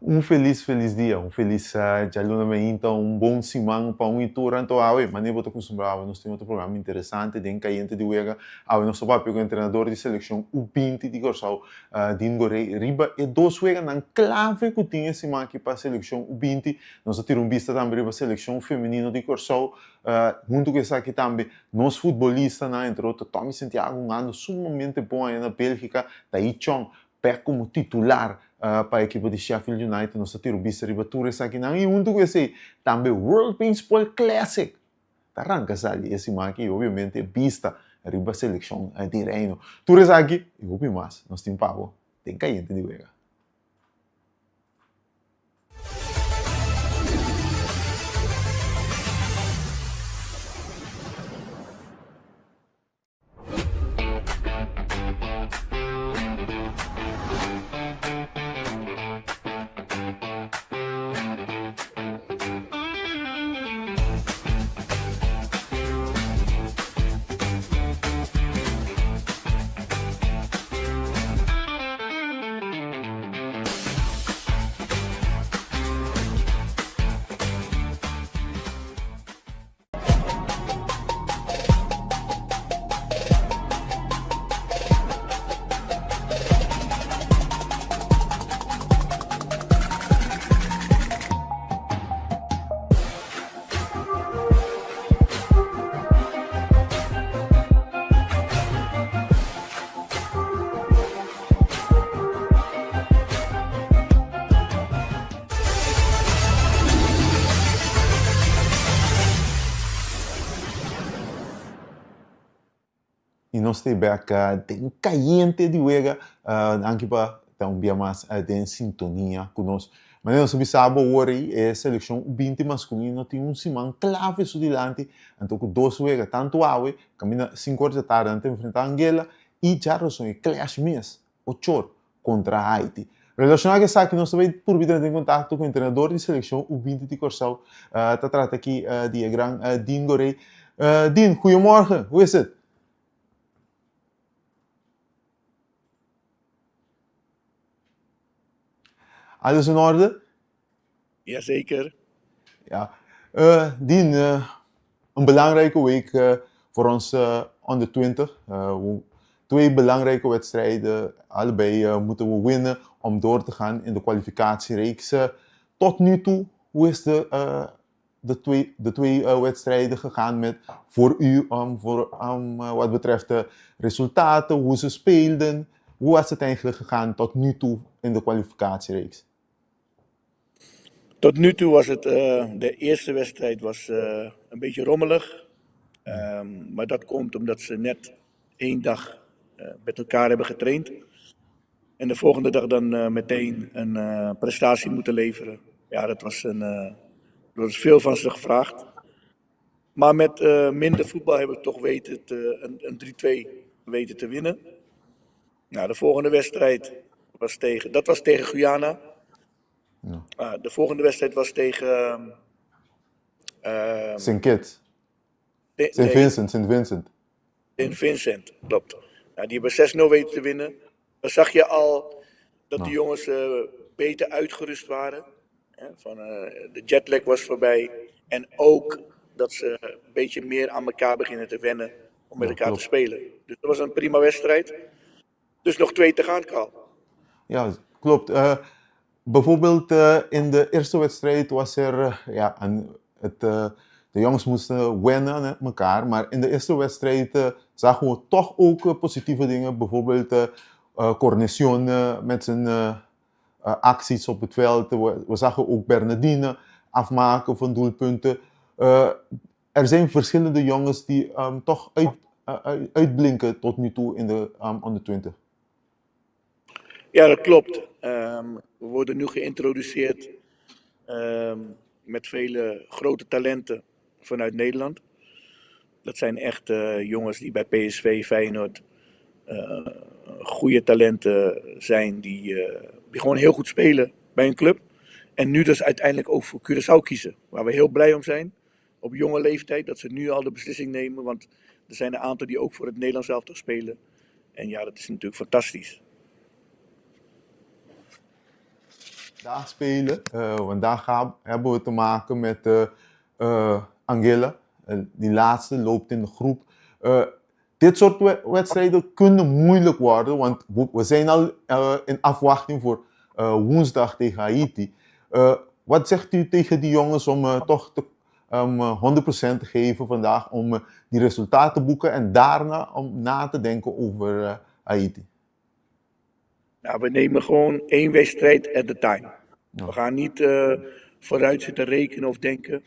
Um feliz dia, um feliz dia luna então um bom simão para um itura então awe, mas nem vou acostumado, nós temos outro programa interessante, den caiente de uega, awe nosso papel como treinador de seleção U20 de Gorsal, Dingore Riba e dois uega na clave que tinha esse aqui para a seleção U20, nós tiramos vista também para a seleção feminina de Gorsal, junto com essa aqui também, nós futbolistas, entre outros, Tommy Santiago, um ano sumamente bom aí na Bélgica, daí Chong, pé como titular para a equipa de Sheffield United, nós temos visto riba tours aqui não, e junto com esse também World Baseball Classic, arranca ali esse aqui, obviamente, vista riba seleção de Reino. Tours aqui, e o mais, nós temos pago, tem caiente de guerra. E nós temos tem caliente de uega, anche para ter um dia mais em sintonia conosco. Mas nós sabemos hoje a seleção 20 masculino tem um simão clave sudilante, então com dois uega tanto awe, camina 5 horas da tarde antes de enfrentar Angola e já razão é clash mês, 8 contra Haiti. Relacionado a isso, nós também por vir em contato com o treinador de seleção U20 de Corsau, trata aqui de Gran Dean Gorey. Dean, goedemorgen, hoe is het? Alles in orde? Jazeker. Ja. Dien, een belangrijke week voor ons onder 20. Twee belangrijke wedstrijden. Allebei moeten we winnen om door te gaan in de kwalificatiereeks. Tot nu toe, hoe is de twee wedstrijden gegaan voor u wat betreft de resultaten, hoe ze speelden? Hoe was het eigenlijk gegaan tot nu toe in de kwalificatiereeks? Tot nu toe was het, de eerste wedstrijd was een beetje rommelig. Maar dat komt omdat ze net 1 dag met elkaar hebben getraind. En de volgende dag dan meteen een prestatie moeten leveren. Ja, dat was veel van ze gevraagd. Maar met minder voetbal hebben we toch een 3-2 weten te winnen. Nou, de volgende wedstrijd was tegen Guyana. Ja. De volgende wedstrijd was tegen... St. Kitts. St. Vincent. St. Vincent, klopt. Nou, die hebben 6-0 weten te winnen. Dan zag je al dat de jongens beter uitgerust waren. De jetlag was voorbij. En ook dat ze een beetje meer aan elkaar beginnen te wennen om met elkaar te spelen. Dus dat was een prima wedstrijd. Dus nog 2 te gaan, Carl. Ja, klopt. Bijvoorbeeld in de eerste wedstrijd was er, de jongens moesten wennen met elkaar, maar in de eerste wedstrijd zagen we toch ook positieve dingen. Bijvoorbeeld Cornelissen met zijn acties op het veld. We zagen ook Bernardine afmaken van doelpunten. Er zijn verschillende jongens die toch uitblinken tot nu toe in de onder 20. Ja, dat klopt. We worden nu geïntroduceerd met vele grote talenten vanuit Nederland. Dat zijn echt jongens die bij PSV, Feyenoord goede talenten zijn die gewoon heel goed spelen bij een club. En nu dus uiteindelijk ook voor Curaçao kiezen, waar we heel blij om zijn. Op jonge leeftijd, dat ze nu al de beslissing nemen, want er zijn een aantal die ook voor het Nederlands elftal spelen. En ja, dat is natuurlijk fantastisch. vandaag spelen. Hebben we te maken met Angela. Die laatste loopt in de groep. Dit soort wedstrijden kunnen moeilijk worden, want we zijn al in afwachting voor woensdag tegen Haiti. Wat zegt u tegen die jongens om toch 100% te geven vandaag om die resultaten te boeken en daarna om na te denken over Haiti? Nou, we nemen gewoon 1 wedstrijd at a time. Ja. We gaan niet vooruit zitten rekenen of denken.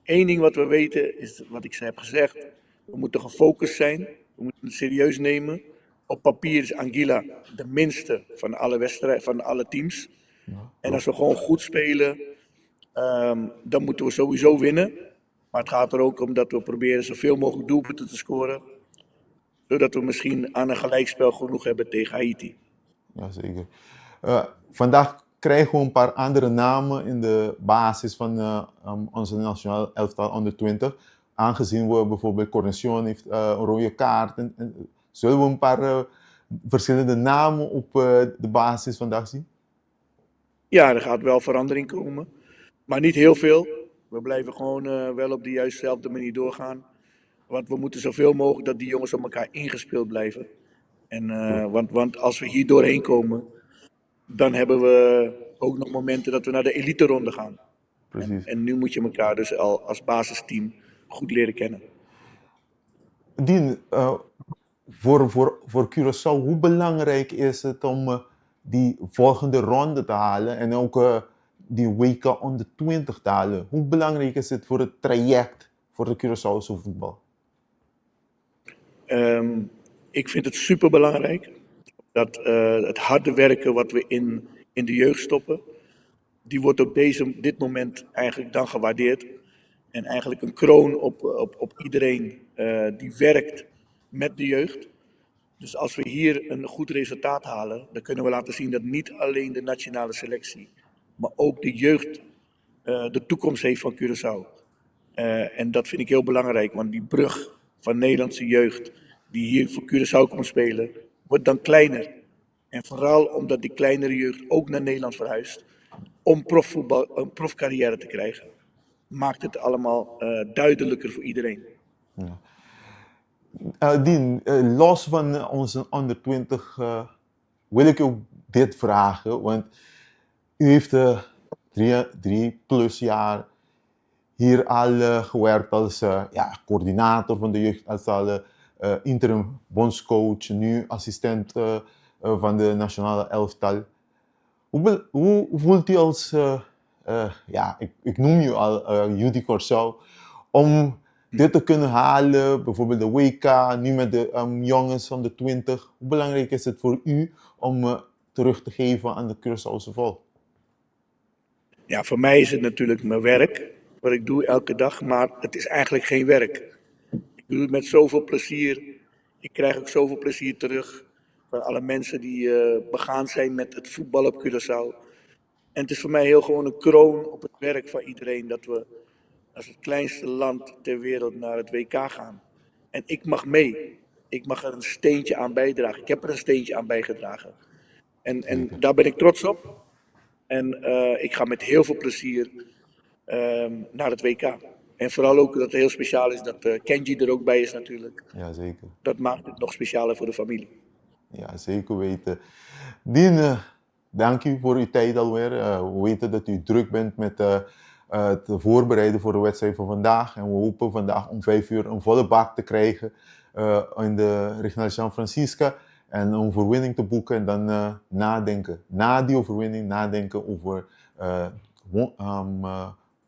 Eén ding wat we weten is wat ik heb gezegd. We moeten gefocust zijn. We moeten het serieus nemen. Op papier is Anguilla de minste van alle wedstrijden, van alle teams. En als we gewoon goed spelen, dan moeten we sowieso winnen. Maar het gaat er ook om dat we proberen zoveel mogelijk doelpunten te scoren. Zodat we misschien aan een gelijkspel genoeg hebben tegen Haiti. Jazeker. Vandaag krijgen we een paar andere namen in de basis van onze nationale elftal onder 20. Aangezien we bijvoorbeeld Cornation heeft een rode kaart. En zullen we een paar verschillende namen op de basis vandaag zien? Ja, er gaat wel verandering komen. Maar niet heel veel. We blijven gewoon wel op de juistzelfde manier doorgaan. Want we moeten zoveel mogelijk dat die jongens op elkaar ingespeeld blijven. En, want als we hier doorheen komen, dan hebben we ook nog momenten dat we naar de elite ronde gaan. Precies. En nu moet je elkaar dus al als basisteam goed leren kennen. Dien, voor Curaçao, hoe belangrijk is het om die volgende ronde te halen en ook die WK onder 20 te halen? Hoe belangrijk is het voor het traject voor de Curaçaose voetbal? Ik vind het super belangrijk dat het harde werken wat we in de jeugd stoppen, die wordt op dit moment eigenlijk dan gewaardeerd. En eigenlijk een kroon op iedereen die werkt met de jeugd. Dus als we hier een goed resultaat halen, dan kunnen we laten zien dat niet alleen de nationale selectie, maar ook de jeugd de toekomst heeft van Curaçao. En dat vind ik heel belangrijk, want die brug van Nederlandse jeugd die hier voor Curaçao komt spelen, wordt dan kleiner. En vooral omdat die kleinere jeugd ook naar Nederland verhuist om een profcarrière te krijgen, maakt het allemaal duidelijker voor iedereen. Dien, los van onze onder 20 wil ik ook dit vragen, want u heeft 3+ jaar hier al gewerkt als coördinator van de jeugdelftal, interim bondscoach, nu assistent van de nationale elftal. Hoe voelt u als, ik noem je al Judy Corsau, om dit te kunnen halen, bijvoorbeeld de WK, nu met de jongens van de 20. Hoe belangrijk is het voor u om terug te geven aan de Curaçaose volk? Ja, voor mij is het natuurlijk mijn werk, wat ik doe elke dag, maar het is eigenlijk geen werk. Ik doe het met zoveel plezier. Ik krijg ook zoveel plezier terug van alle mensen die begaan zijn met het voetbal op Curaçao. En het is voor mij heel gewoon een kroon op het werk van iedereen dat we als het kleinste land ter wereld naar het WK gaan. En ik mag mee. Ik mag er een steentje aan bijdragen. Ik heb er een steentje aan bijgedragen. En daar ben ik trots op. En ik ga met heel veel plezier naar het WK. En vooral ook dat het heel speciaal is dat Kenji er ook bij is natuurlijk. Ja, zeker. Dat maakt het nog specialer voor de familie. Ja, zeker weten. Dien, dank u voor uw tijd alweer. We weten dat u druk bent met het voorbereiden voor de wedstrijd van vandaag. En we hopen vandaag om 5 uur een volle bak te krijgen in de richting San Francisco. En een overwinning te boeken en dan nadenken. Na die overwinning nadenken over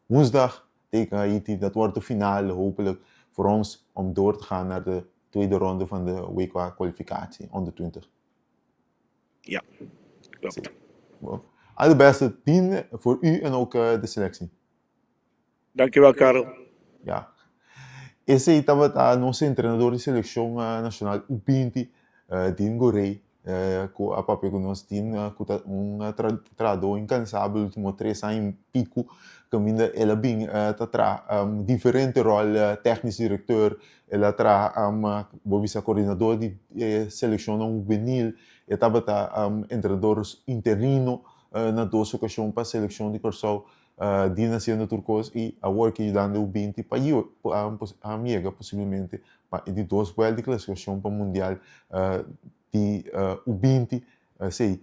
woensdag tegen Haiti. Dat wordt de finale hopelijk voor ons om door te gaan naar de tweede ronde van de WK-kwalificatie onder 20. Ja, klopt. Al het beste team voor u en ook de selectie. Dankjewel, Karel. Ja. Esse aí estava nosso treinador de seleção nacional, o Pinti, Dean Gorey, com a papel com nós, Dean, treinador incansável, último 3 anos e pico, caminha, ela bem, tra diferente rol, técnico diretor, ela tra bobisa coordenador de seleção juvenil, estava treinador interino, na duas ocasiões para a seleção de Corsol, de nascendo turcos e a work ajudando o 20 para a amiga possivelmente de duas vueltas de classificação para o Mundial de o 20, sei,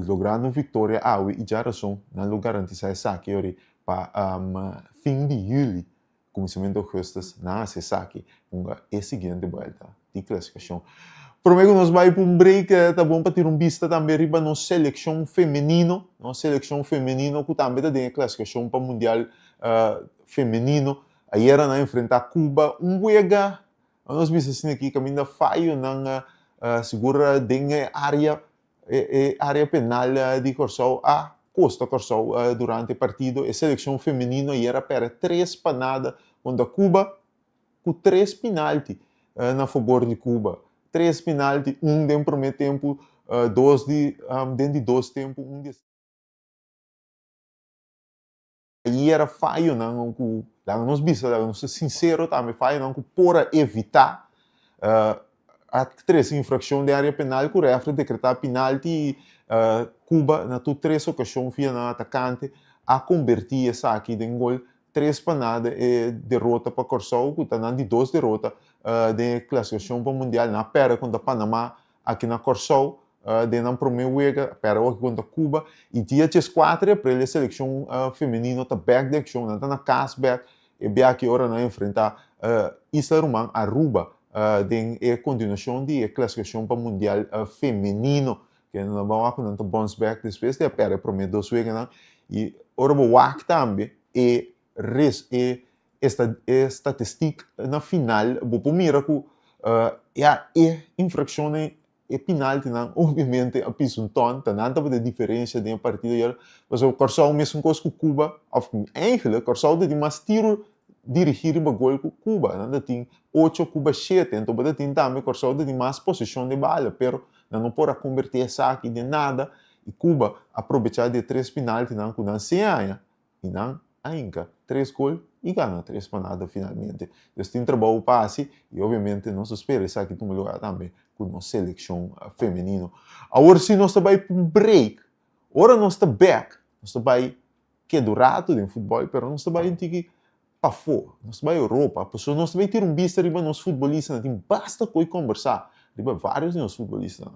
logrando vitória e já razão não garantir essa aqui para fim de julho, começamento de agosto, na saque a seguinte volta de classificação. Por mim, nós vamos para um break, tá bom para ter vista também riba na seleção feminino, que também tem a classificação para o Mundial feminino. Aí era na enfrentar Cuba, juega, nós vimos assim aqui, caminho falho na segura de área penal de Corsol a Costa Corsol durante o partido. A seleção feminina era para 3 panadas contra Cuba, com 3 penaltis na favor de Cuba. 3 penaltis, de primeiro tempo, 2 dentro de 2 tempos, de... Aí era falho, não, nós vimos, não ser sincero também, falho, não, para evitar a 3 infração de área penal, que o refere decretar penalti Cuba, na 3 ocasiões, via na atacante, a convertir essa aqui em gol, 3 panadas e derrota para Corsol, que está de 2 derrotas de classificação para o Mundial, na pera contra Panamá, aqui na Corsol, de na primeira wega, pera aqui contra Cuba, e dia 4 de abril, a seleção feminina está back de ação, está na cashback, e bem aqui hora não enfrentar Isla Román, Aruba, de continuação de classificação para o Mundial feminino, que não vamos a não bounce back depois de pera primeiro 2 wegas, e ora o WAC também, e estatística na final, vou mirar que a infração e penalti, obviamente, a pisunton, tanto para a diferença de partida, mas o Corsol mesmo com Cuba, eigenlijk, Corsol de mais tiro dirigir o gol com Cuba, não tem 8 Cuba 7, então tem também Corsol de mais posição de bala, pero não pode converter essa aqui de nada, e Cuba aproveitar de 3 penaltis, não, que não se ganha, e não ainda 3 gols e ganha 3 panadas finalmente. Então tem trabalho passe e obviamente nós esperamos isso aqui no lugar também com nossa seleção feminina. Agora se nós estamos para um break, agora nós estamos back, nós estamos que é do rato de futebol, mas nós estamos para fora, nós estamos para a Europa, porque nós estamos ter vista de nos futebolistas, tem basta com conversar, de vários dos futebolistas.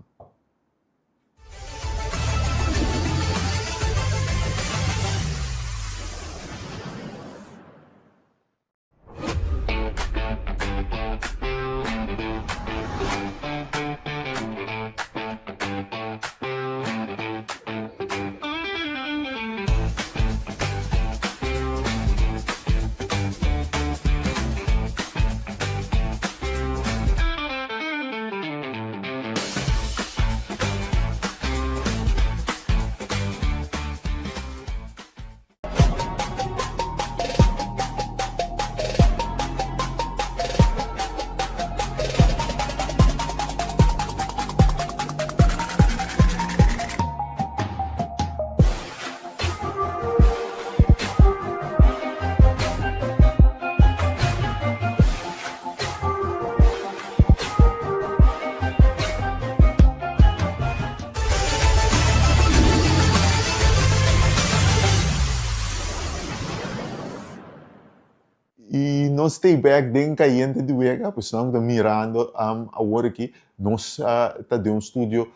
E nós stay back den caiente de wega, pois nós estamos mirando agora aqui, nós está de estúdio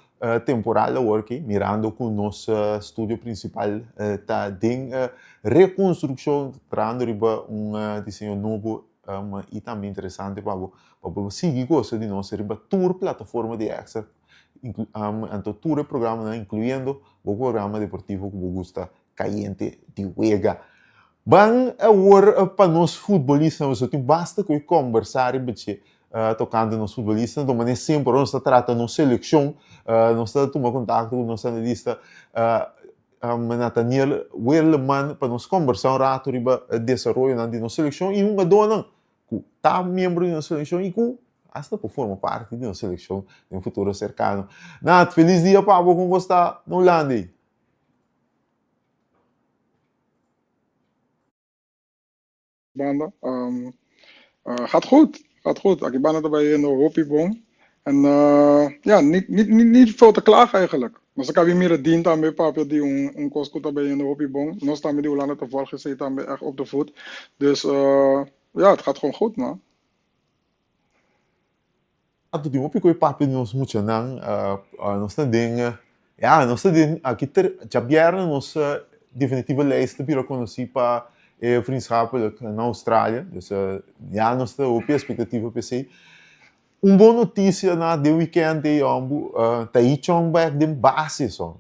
temporal agora aqui, mirando com o nosso estúdio principal, está de reconstrução, trazendo desenho novo e também interessante para seguir coisa de nós, tour plataforma de extra, então tour o programa, incluindo o programa deportivo que você gosta, caiente de wega. Bang agora para nós futebolistas, nós basta que conversar e tocando nos futebolistas, então mas sempre nós trata nos seleção, nós tomamos contato com nosso analista Nathaniel Wellman para nós conversar um rato riba desenvolvimento de nossa seleção e dona que está membro de nossa seleção e que hasta por forma parte de nossa seleção em futuro cercano. Nath, feliz dia Pablo, como está no Holanda? Banda. Gaat goed, gaat goed. Ik ben erbij in de hoppyboom. En ja, niet veel te klagen eigenlijk. Nós acabamos meer dien também papi die um cosco também in de hoopie bom. Nós também die Hollander toevallig gezeten também echt op de voet. Dus ja, het gaat gewoon goed man. Ato di mo pikoy papi nos mucho nang nos ta ding ja nos ta ding aqui ter jabiera nos definitieve lijst piro conheci pa vriendschappelijk na Australië. Dus ja nos ta op expectativa PC. Boa notícia na de weekend de Ambu, tá aí chong back de base só.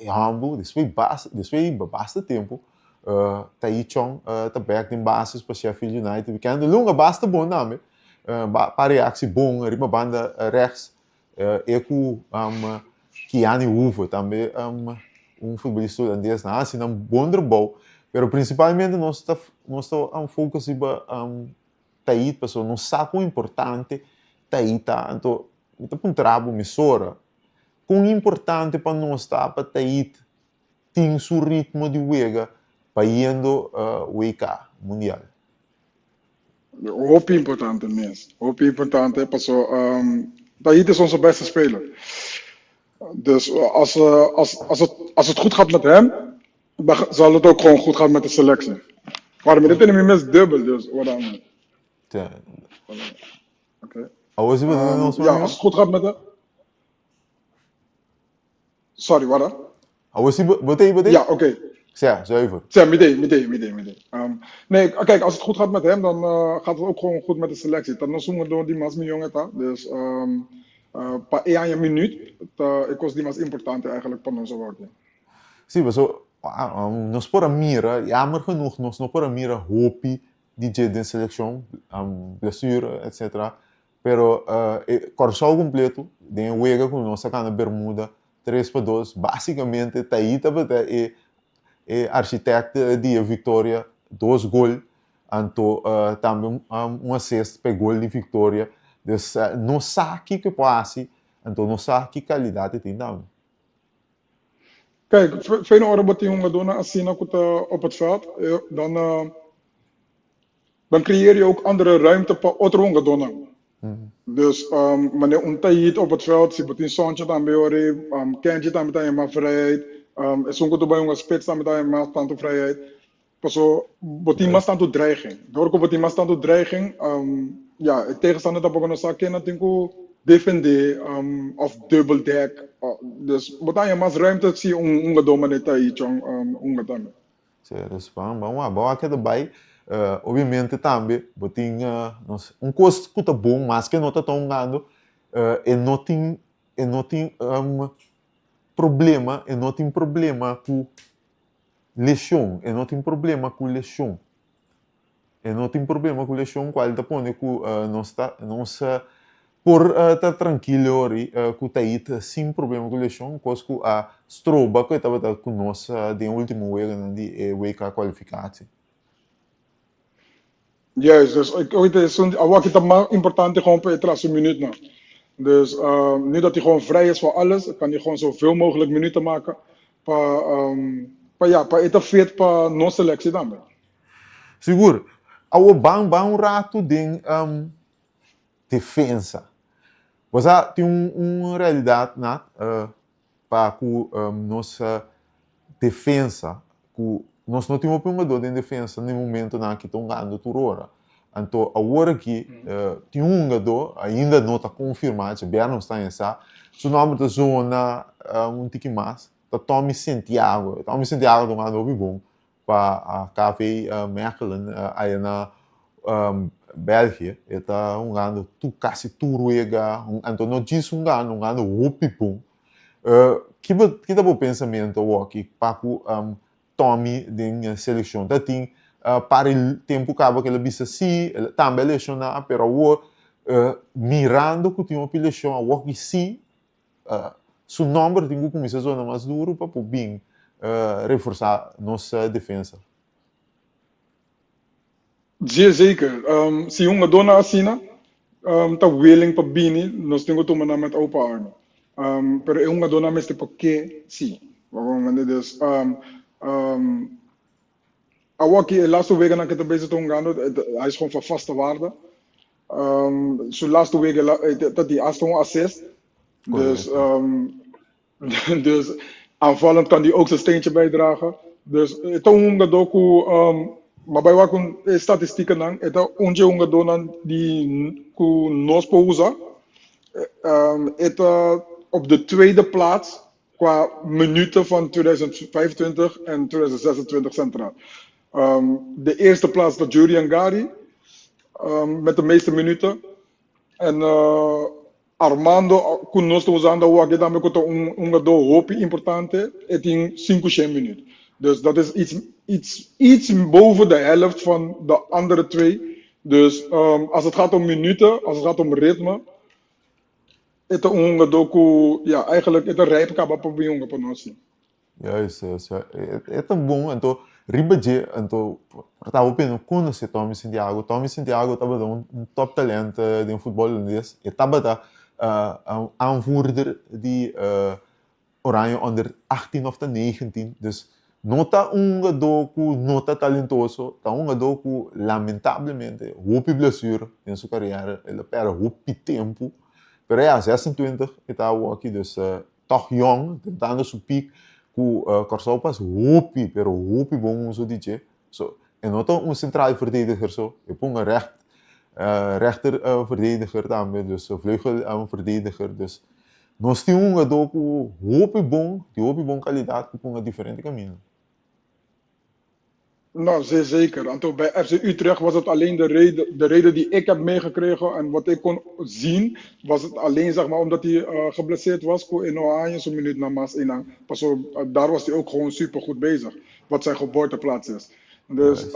Ambu, desfei basta tempo. Tá aí chong tá back de base para Sheffield United weekend. Longa basta bom nome. Para reactie bom, rima banda rechts. Eku Kiani Uva também futebolista holandês na assim um bom trabalho. Pero principalmente nós tá foco iba tá aí pessoal, não saco importante Taita, então, um trabalho emissora, com importante para nós estar para Taita, tem seu ritmo de wega para indo WK mundial. Hoop importante mesmo. Hoop importante, passou. Taita is onze beste speler. Dus als het goed gaat met hem, dan zal het ook gewoon goed gaan met de selectie. Maar dit is niet dubbel, dus wat dan? Oké. Ja, als het goed gaat met de... Sorry, wat? Betekent? Ja, oké. Ja, zuiver. Ja, meteen. Nee, kijk, als het goed gaat met hem, dan gaat het ook gewoon goed met de selectie. Dan zoomen door die mas jongen, dus pa een minuut, ik was die mas importante eigenlijk van onze werk. Sim, mas nós por a mira, jammer genoeg, nós não por a mira hopi DJ de seleção, blessure, etc. Pero corso completo, de wega com nossa cana bermuda, 3-2, basicamente tá aí arquitecto de vitória, 2 gols, então também assist para gol de vitória. Dus não sabe que passe, então não sabe que qualidade tem também. Kijk, Feyenoord wat die jongen doen als zien op het veld, dan creëer je ook andere ruimte voor andere jongen doen. Dus wanneer Untaid op het veld, si botin Sonche também ori, Kenji também tem uma vrijheid, Sonko to bij jongens spits também tem uma tanto vrijheid. Paso botin mas tanto dreiging. Door ko botin mas tanto dreiging, ja, het tegenstander dat begonnen zaken dat denk ik defender of double deck. Dus botin je mas ruimte si dominate aí chong também. Dus vamos aqui daarbij. Obviamente também, botin costo que tá bom, mas que não tá tão ganhando, e não tem problema com lesão, e não tem problema com lesão. E não tem problema com lesão, qual tá pondo que nós por tá tranquilo ali, que tá aí sem problema com lesão, coisa que a Stroba que estava com nós de último week de WK qualificatie. Juist, dus ik weet het is maar importante gewoon per trasse minuut nou. Dus nu dat hij gewoon vrij is voor alles, kan hij gewoon zoveel mogelijk minuten maken. Para etafeert para non selectie dan. Seguro. Ao bang rato de defesa. Você tem uma realidade para que nossa defesa, que nós não temos um jogador de defesa no momento que estão ganhando turora. Então, agora que tem um jogador, ainda não está confirmado, bem não está em essa, o nome da zona tique mais, tá Tommy Santiago. Tommy Santiago é um bom para a Café Mechelen aí na Bélgica. Está ganhando quase turuega, então não diz ganhando opipum. Que tá o pensamento aqui para que Tommy de seleção da tem para o tempo acaba que ele bisa si também lesionar pero mirando que tem uma seleção a que si seu número tem que começar a zona mais duro para poder reforçar nossa defesa. Zeker. Se jonge dona assina, tá willing para bini, nós temos que tomar met open armen. Pero jonge dona mesmo porque sim. Waarom dus Awaki, de laatste weken dat ik het bezig ben gaan, hij is gewoon van vaste waarde. Zo laatste weken dat hij als een assist. Dus Dus aanvallend kan hij ook zijn steentje bijdragen. Dus het is een doku, maar bij wat statistieken dan, het is een donan die ku nos pousa. Het op de tweede plaats qua minuten van 2025 en 2026 centraal. De eerste plaats de Julian Gari met de meeste minuten. En Armando conosco usando o aqui também que do hoop importante het in 5 minuten. Dus dat is iets boven de helft van de andere twee. Dus als het gaat om minuten, als het gaat om ritme, het is een doku, ja, eigenlijk het is rijp kabab op jonge panosi. Juist, juist. Het is bom, então, Ribaje, então, estava pensando conhecer Tommy Santiago. Tommy Santiago estava um top talent de voetbal holandês. Ele estava aanvoerder die Oranje onder 18 of 19. Dus nota doku, nota talentoso, tá doku, lamentavelmente, hoop blessure in zijn carrière. Ele perde hoop tempo. Pero ja, 26, estava aqui, dus toch jong, tentando zijn piek. Corsau pas hoopie, pero hoopie bom zo DJ. So, en not een centraal verdediger zo. Je hebt een rechter verdediger daarmee, dus vleugelverdediger. Dus nog steeds een doku hoopie bom, die hoopie bom kwaliteit op een differente camino. Nou, zeer zeker. Want bij FC Utrecht was het alleen de reden die ik heb meegekregen en wat ik kon zien, was het alleen zeg maar omdat hij geblesseerd was in Oranje, zo'n minuut na Maas Inang. Pas daar was hij ook gewoon super goed bezig, wat zijn geboorteplaats is. Dus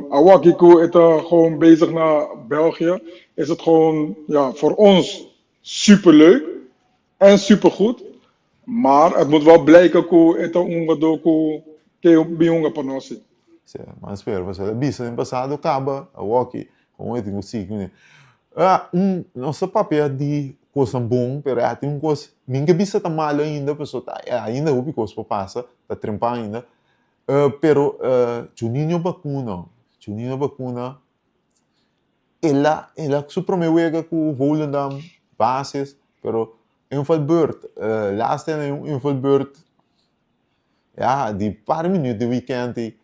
Awakiku is gewoon bezig naar België. Is het gewoon ja, voor ons super leuk en super goed. Maar het moet wel blijken hoe het ongedoku bij panossi. Maar spero, was het bisa in passado acaba a walkie, como eu digo assim, nosso papel de coisa bom, pero tem coisa, ninguém bisa tá mal ainda, pessoa tá ainda o coisa para passa, tá trempar ainda. Pero Juninho Bacuna, ela supremewega com Volendam basis, pero invalbeurt, laatste invalbeurt, ja, die paar minuten de weekend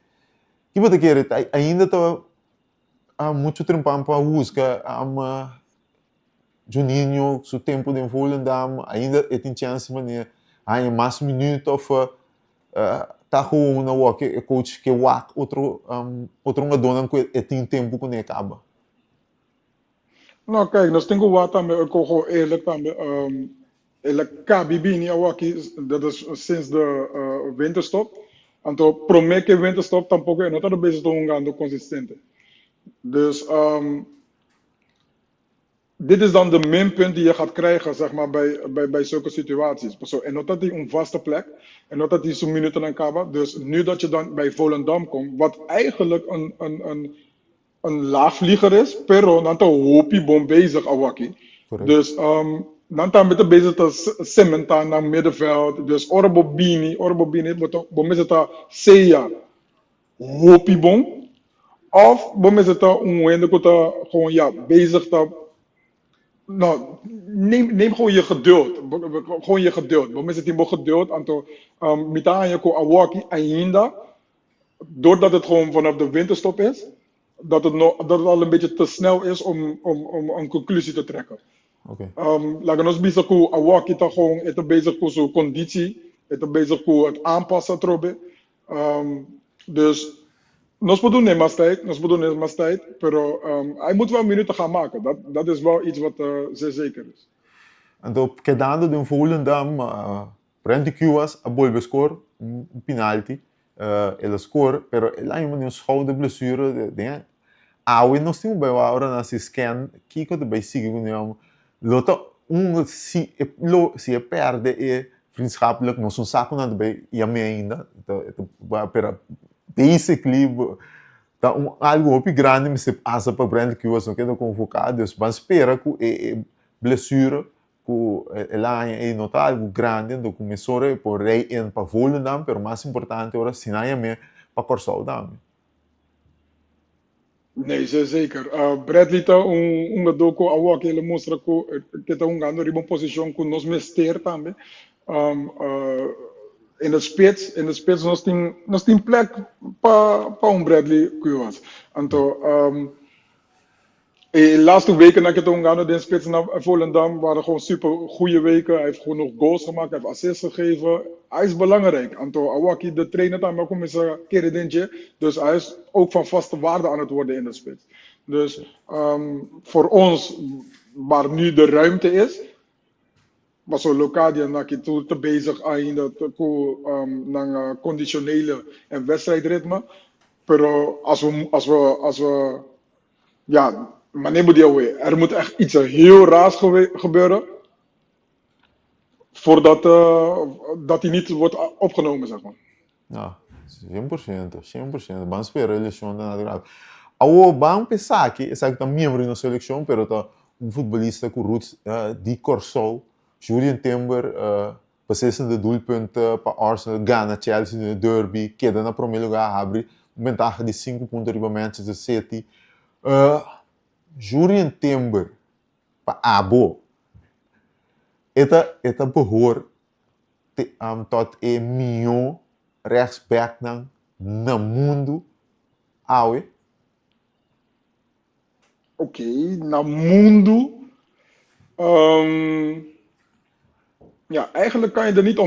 que você quer ainda está muito trampando para buscar Juninho, seu tempo de Volendam, ainda tem chance de há mais minutos of tá com uma walk coach que walk outro dona que tem tempo quando acaba. Nou kijk, nós temos wat também, ik wil gewoon eerlijk também, ele KBB aqui, dat is sinds de winterstop. Então, prometo que winterstop tampouco é não está bezig te gaan consistente. Dus dit is dan de minpunt die je gaat krijgen zeg maar, bij zulke situaties. En not dat hij een vaste plek, en not dat hij zo'n minuten aan kaba. Dus nu dat je dan bij Volendam komt, wat eigenlijk een laagvlieger is, pero dan hoop je bom bezig awaki. Dus dantaan we bezig te cementen naar middenveld. Dus Orbobini, bom is het Seya, hoop je bom. Of bom is het wende gewoon ja, bezig te. Nou, neem gewoon je geduld. Gewoon je geduld. Bom is het in geduld. Anto, mitanya ko awaki ainda. Doordat het gewoon vanaf de winterstop is. Dat het al een beetje te snel is om een conclusie te trekken. Laten we bezig met awaki ta gewoon. Het is bezig met zijn conditie. Het is bezig met het aanpassen trobe. Dus nos podemos mais tijd, pero hij moet wel minuten gaan maken. Dat is wel iets wat zeer zeker is. En op quedando de Volendam, Brent Cuas, a boel score, een penalty. Ele score, pero ele ainda tem um schouderblessure. We nós temos bem agora nesse scan, que quando vai seguir com ele, lota se perde e vriendschappelijk, nós não saco nada bem e a mim ainda, pero basically, tá algo muito grande, mas se passa para Brent Cuas, não quero convocar, dus mas espera que blessure, que lá é nota algo grande, então começou por rei para Volendam, pero mais importante agora se não é para Corsau também. Nee, zeker. Bradley tá doku awak ele mostra que tá gando riba posição com nos mester também. In de spits nós tem plek para Bradley Cuevas. Então, de laatste weken dat ik het omgaan in spits naar Volendam waren gewoon super goede weken. Hij heeft gewoon nog goals gemaakt, hij heeft assists gegeven. Hij is belangrijk. Anto Awaki, de trainer daar, maar kom eens een keer een dingetje. Dus hij is ook van vaste waarde aan het worden in de spits. Dus voor ons, waar nu de ruimte is, was zo lokaal dat je toen te bezig aan dat naar conditionele en wedstrijdritme. Pero als we ja, maar neem die away. Er moet echt iets heel raars gebeuren voordat dat hij niet wordt opgenomen, zeg maar. Ja, 100%, 100%. Vamos esperar a eleição da Nacional. Vamos pensar que esse aqui está membro na seleção, pero está futebolista com roots de Corsol, Julian Timber, passou de doelpunten para Arsenal, Ghana, Chelsea, no Derby, queda na primeiro lugar, abre vantagem de 5 pontos riba Manchester City. Julian Timber, para Abo, het behoort tot een miljoen rechtsback na mundo, awe. Oké, na mundo. Ja, eigenlijk kan je er niet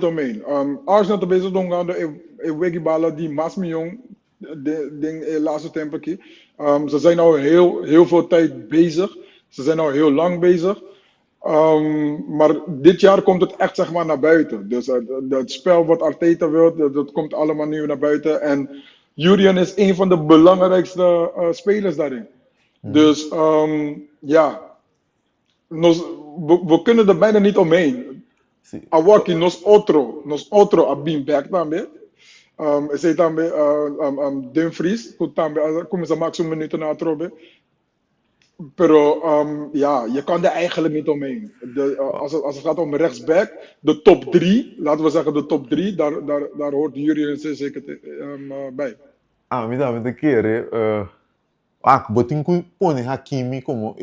omheen. Arsenal te bezig doen de Wegibala die Masmion de laatste tempo aqui. Ze zijn al heel veel tijd bezig. Ze zijn al heel lang bezig. Maar dit jaar komt het echt zeg maar naar buiten. Dus het spel wat Arteta wil, dat komt allemaal nu naar buiten. En Julian is een van de belangrijkste spelers daarin. Dus ja, we kunnen er bijna niet omheen. Awaki nos otro abim back também. Esse também Dumfries, como ze maakt zo'n minuten na trobe. Pero ja, je kan er eigenlijk niet omheen. Als het gaat om rechtsback, de top 3, laten we zeggen de top 3, daar hoort Julian zeker bij. Me dá muita querer. Botin que põe Hakimi como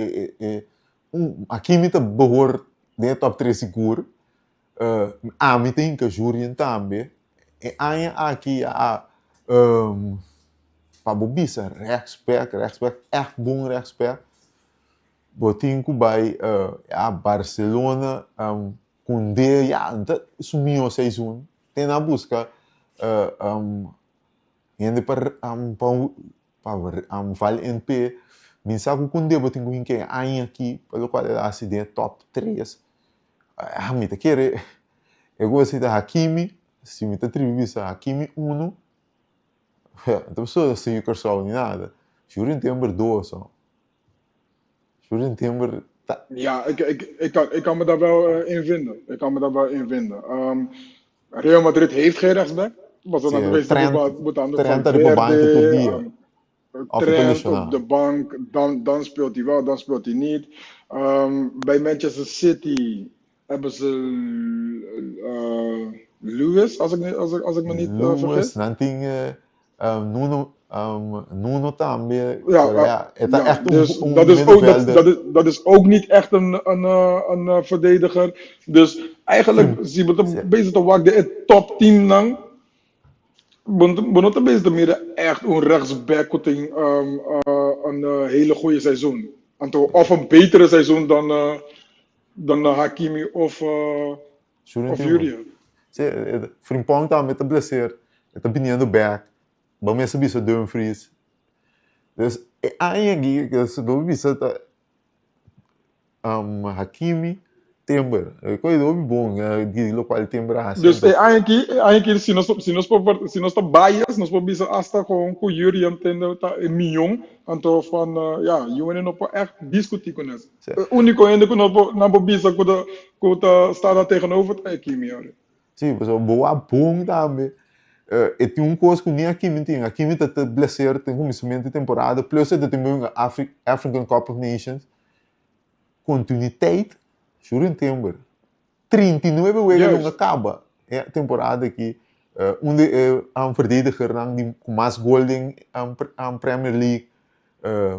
Hakimi te behoort de top 3 seguro. Me tem que Julian também. E aí aqui para Bobissa rechtsback, echt bom rechtsback. Botin que vai Barcelona, Koundé, então sumiu o seizoen. Tem na busca ainda para Val NP, minsa que Koundé botin que quem aí aqui, pelo qual ele acidente top 3. Me te querer. Eu gosto de Hakimi, se me te atribuísse a Hakimi 1, então pessoa sem Corsol nem nada. Julian Timber 2 só. Julian Timber. Ja, ik kan me daar wel in vinden. Real Madrid heeft geen rechtsback. Was er dan geweest moet aan de Trent op de bank, dan speelt hij wel, dan speelt hij niet. Bij Manchester City hebben ze Lewis, als ik me niet vergis. Nuno também. Dus dat is ook niet echt een verdediger. Dus eigenlijk zien we het bezig te wachten de top 10 lang. We moeten bezig te midden echt een rechtsback een hele goede seizoen. Of een betere seizoen dan Hakimi of Julian. Frimpong também está blessed. Está pedindo back. Vamos subir o Dumfries. Dus aí que vamos ver Hakimi, Timber. Coisa bom, de local Timber. Dus eigenlijk se nós tá bias, nós podemos hasta com Julian tendo een miljoen, então van ja, Julian não pode echt discutir com nós. Único ainda que nós não podemos que está tegenover het Hakimi. Sim, mas o boa bom também. E tem coisa que nem Hakimi tem. Hakimi está blessed, tem começamento de temporada, plus ele tem uma African Cup of Nations. Continuïteit, Julian Timber. 39 weken acaba a temporada aqui. Onde é verdediger com mais gols aan Premier League.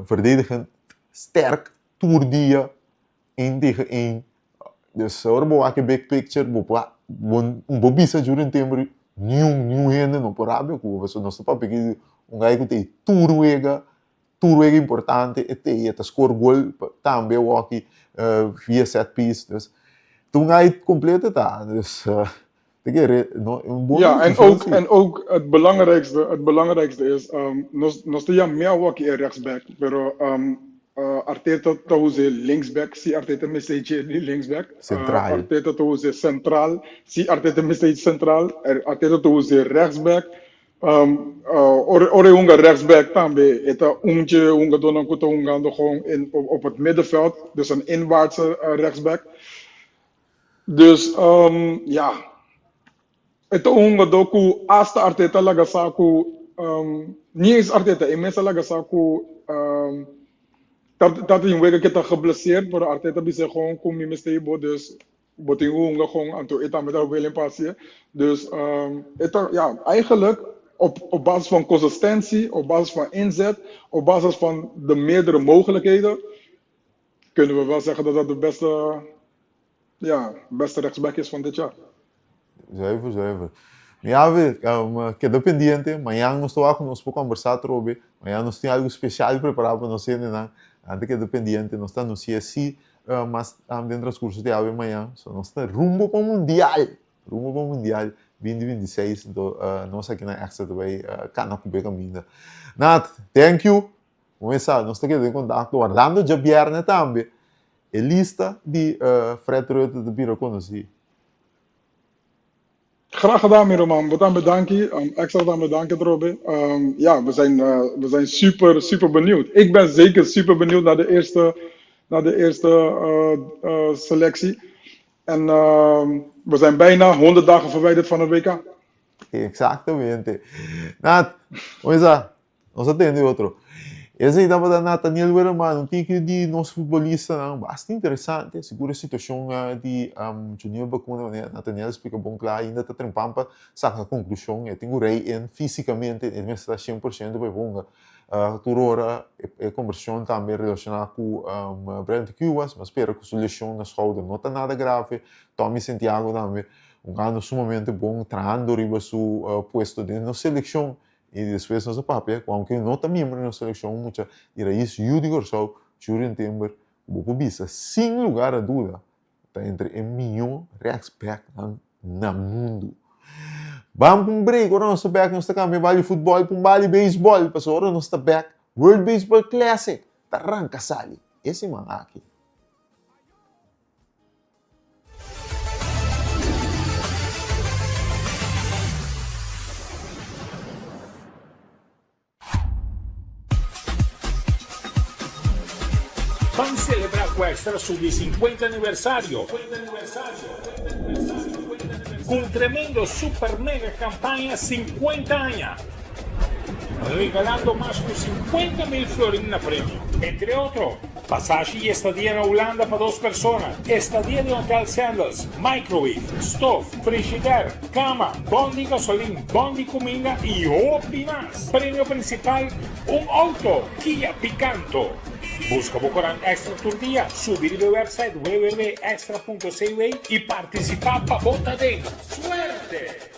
Verdedigend sterk, toerdia, 1 tegen 1. Dus ora bo aqui big picture, bo pa bisa durante tempo nenhum rende no por abio ku, so nós pa pedir gai que tem tudo é importante, e score gol também o aqui via set piece, dus toen gai complete tá, dus Ja, en ook het belangrijkste is, nos te jam Milwaukee rechtsback, pero Arteta touze linksback, si Arteta message linksback, Centraal. Arteta touze centraal, si Arteta message centraal, Arteta touze rechtsback, ore unga rechtsback tambe, eta unga donan kuta unga gewoon op het middenveld, dus een inwaartse rechtsback. Dus ja. Ito unga doku hasta Arteta lagasaku niet eens Arteta, imensa lagasaku dat in wege kita geblesseerd, maar Arteta bisa gewoon kom niet stable, dus boting unga gewoon anto eta met dat willen passen. Dus ja, eigenlijk op basis van consistentie, op basis van inzet, op basis van de meerdere mogelijkheden, kunnen we wel zeggen dat dat de beste rechtsback is van dit jaar. Zuiver. Ja, quedo pendiente. Amanhã nós vamos conversar sobre. Amanhã nós temos algo especial preparado para nós, né? Antes quedo pendiente, nós estamos no CSC, mas dentro do transcurso de amanhã, nós estamos rumbo para o Mundial. 2026, nós aqui na Extra também, cana com bem caminho. Nat, thank you. Vamos lá, nós estamos em contato, guardando de viernes também. A lista de Fred Rutte de Biro conheci. Graag gedaan, Miroman. Bedankt, extra bedankt, Robin. Ja, we zijn super benieuwd. Ik ben zeker super benieuwd naar de eerste selectie. En we zijn bijna 100 dagen verwijderd van het WK. Exactamente. Nat, nós atendemos outro. Esse aí dava da Nathaniel Werman, um tique de nosso futebolista, bastante interessante. Segura a situação de Junior Bacuna, Nathaniel explica bom claro, ainda está trempando, saca a conclusão, tem o rei fisicamente, ele está 100% para bonga. Turora, a conversão também relacionada com Brent Cubas, mas espero que a lesão na schouder não está nada grave. Tommy Santiago também, ano sumamente bom, treinando riba seu posto dentro da seleção. E depois nosso papel, aunque não está membro na seleção, muita era isso, Judy só, Julian Timber, o Bobisa, sem lugar a dúvida, está entre o melhor rechtsback no mundo. Vamos para um break, agora nós estamos back, nós estamos caminhando para o futebol, para o beisebol, para agora nós estamos back, World Baseball Classic, arranca sali, esse man aqui. Vamos celebrar com o Extra Sub 50 aniversário. Com um tremendo super mega campanha 50 anos. Regalando mais de 50.000 florins na prêmio. Entre outros, passagem e estadia na Holanda para 2 pessoas. Estadia de Hotel Sandals, microwave, stove, frigideira, cama, bom de gasolina, bom de comida e hobby mais. Prêmio principal, um auto Kia Picanto. Busca Bocorán Extra por dia, subir ao website www.extra.cv e participar para volta dentro. Suerte!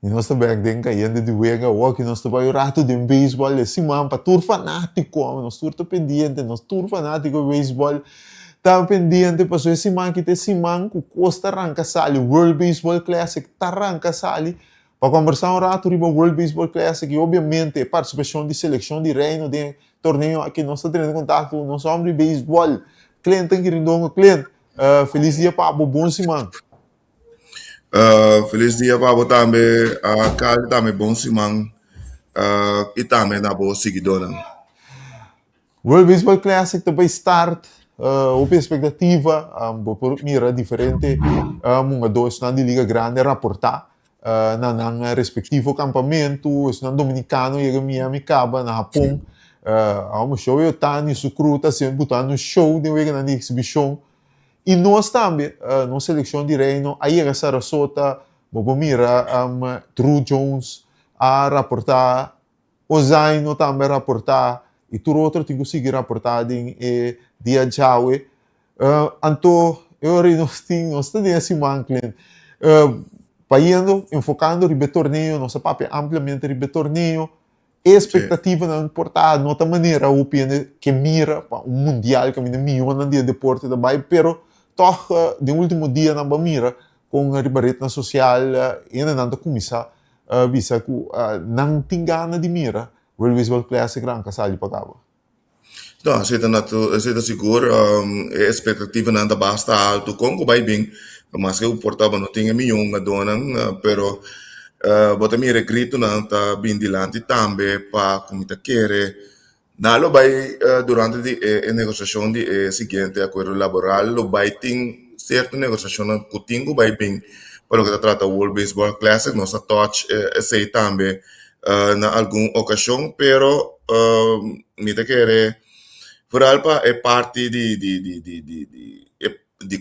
E nós também tem caindo de wega, o que nós também rato de beisebol, esse man para tur fanático, nós tur pendiente, nós tur fanático de beisebol, tá pendiente, passou esse man que tem esse man, que Costa arranca sali, World Baseball Classic, tá arranca sali, para conversar rato riba World Baseball Classic, e obviamente participação de seleção de reino, de torneio aqui, nós estamos tendo contato, nós somos de beisebol, cliente que rindongo, cliente, feliz dia para o bom esse man. Feliz dia para você também. Kali também bom simang. E também na boa seguidora. World Baseball Classic também start, houve expectativa, por mira diferente, mga dois na de Liga Grande raportar, na respectivo campamento, na Dominicano, chega Miami, Caba, na Japão, um show eu tá nisso cruta, sempre botando show de uma na exibição. E nós também, na seleção de reino, aí a Sarasota, vamos mirar, Drew Jones a raportar, o Zaino também raportar, e tudo outro tem que conseguir raportar em dia de hoje. Então, eu nós temos esse mancle, paiando, enfocando o torneio, nossa papel ampliamente o torneio, expectativa não importa, de outra maneira, o que mira um mundial, que é milhões de deporte também, pero toch de último dia na mira com a ribareta social e na comissão visa que não tem gana de mira World Baseball Classic gran kasali pagava. Então, você está seguro, a expectativa não basta alto, como vai bem, mas que o portava não tinha milhão a dona, pero bota me regrito não tá bem dilante também para como te quer. Nalo vai durante a negociação de seguinte acordo laboral, lo vai tem certa negociação que tingo vai bem para o que trata o World Baseball Classic, nossa touch sei também na alguma ocasião, pero me te quer vooral é parte de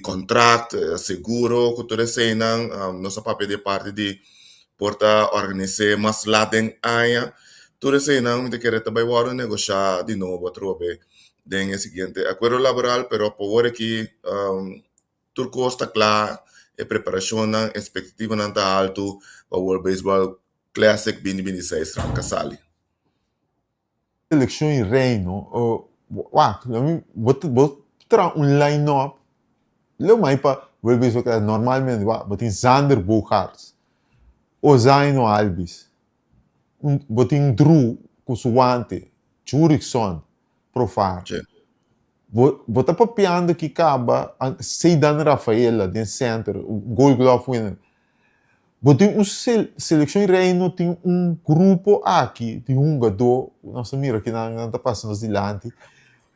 contrato, seguro, que tu sei não, nossa papel de parte de porta organizar mas lá dentro aí tudo isso não me quer também vamos negociar de novo outra vez den o seguinte acordo laboral pero por aqui tudo custa claro a preparação a expectativa não está alto para o World Baseball Classic 2026 tranca sali Seleção em reino vou trazer line-up lo mais para World Baseball Classic normalmente tem Xander Bogaerts o Zaino Alves botin Drew Kusuwante, Jurickson, Profar. Bota papiando que acaba Seidan Rafaela, den center, Gold Glove winner. Botin seleção reino tem grupo aqui de jogador, nossa mira que não está passando adiante,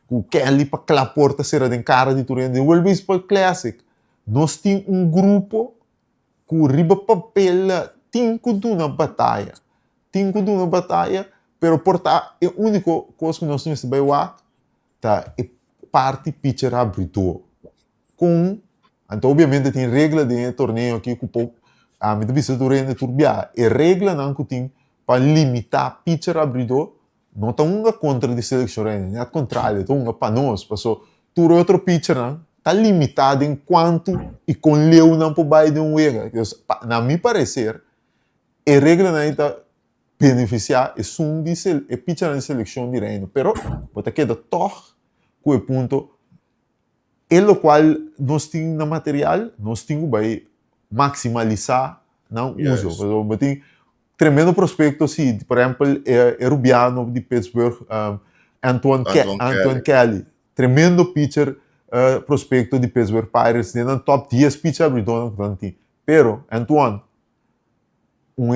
que Kelly para aquela porta será de cara de Turino, de World Baseball Classic. Nós tem grupo que riba papel tem que uma batalha. Tem que uma batalha, pero portar é a única coisa que nós temos que ver tá é parte pitcher abridor. Então obviamente tem regra de torneio aqui que a medida de torneio turbia e regra não que tem para limitar pitcher abridor, não tá uma contra de seleção, é ao contrário, tá uma para nós, passou tudo outro pitcher não tá limitado em quanto e com leu não por baixo de wega. Na meu parecer, a regra não está beneficiar e pitcher na seleção de reino, pero bota queda toch com o ponto e lo qual nós temos na material, nós temos que maximalizar não uso. Tem tremendo prospecto assim, por exemplo, é Rubiano de Pittsburgh, Antoine Kelly, tremendo pitcher prospecto de Pittsburgh Pirates, no top 10 pitcher abridor, pero Antoine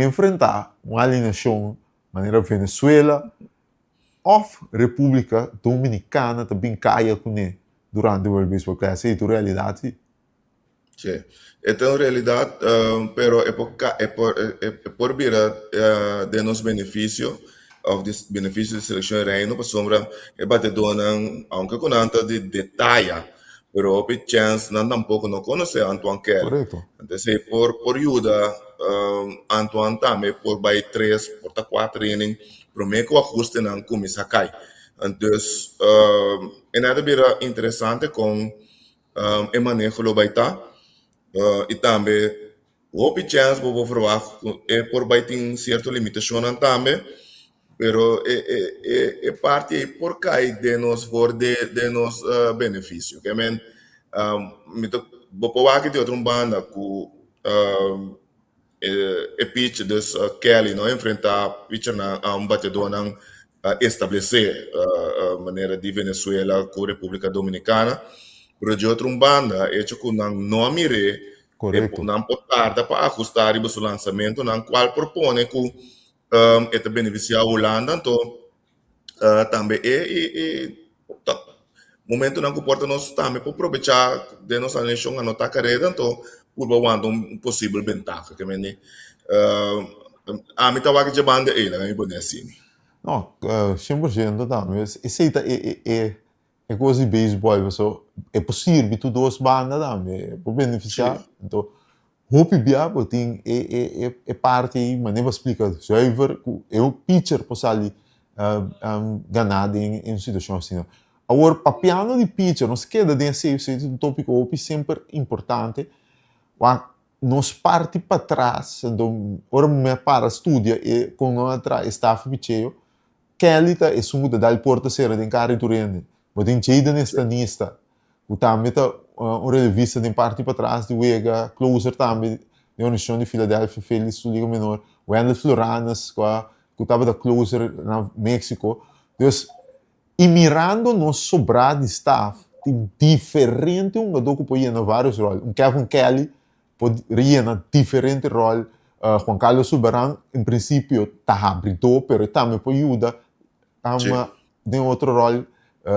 enfrentar uma alineação maneira Venezuela ou República Dominicana também caia com ele durante o World Baseball Classic, é a realidade? Sim, então realidade, pero por vir de nos benefício of this benefício de seleção reino para sombra é batedor aunque com tanta de detalhe pero o chance não tampouco não conhece Antoine Kelly. Correto. Então por ajuda Antoine também por vai 3 por 4 inning prometo o ajuste não começa a cair. Então é nada bira interessante com o manejo lo vai estar e também houve chance para provar é por vai ter certa limitação também, pero é parte por cai de nós for de nos benefício. Que men me to bopo aqui de outra banda com pitch dus Kelly não enfrentar pitcher na batedor não estabelecer maneira de Venezuela com República Dominicana, pero de outra banda é que não nome Correto. não pode tarda para ajustar o lançamento não qual propõe que é beneficiar a Holanda então também momento não comporta nós também para aproveitar de nossa nação a nossa carreira então por um possível vantagem que me a mim estava aqui de banda aí né me assim Não, 100% também. Esse é coisa de beisebol, so, é possível tu duas bandas também, para beneficiar. sim Então, hope biabo tem é parte aí, mas nem vou explicar. Zuiver, é o pitcher para ali ganhar em situação assim. Agora, para piano de pitcher, não se queda dentro desse tópico hope sempre importante. Nós parte para trás, então, ora me para estudia e com nós atrás staff picheo, Kelly tá é sumo da dal porta sera den cara turende, mas tem Jaden estanista, o também tá uma revista tem parte para trás de Wega, Closer também, de União de Filadélfia, Feliz Liga Menor, Wendell Floranas, que estava da Closer na México, então, e mirando nos sobrar de staff, tem diferente jogador que pode ir na vários roles, Kevin Kelly pode ir na diferente rol, Juan Carlos Subaran, em princípio, está abrindo, mas também pode ajudar tem outro rol,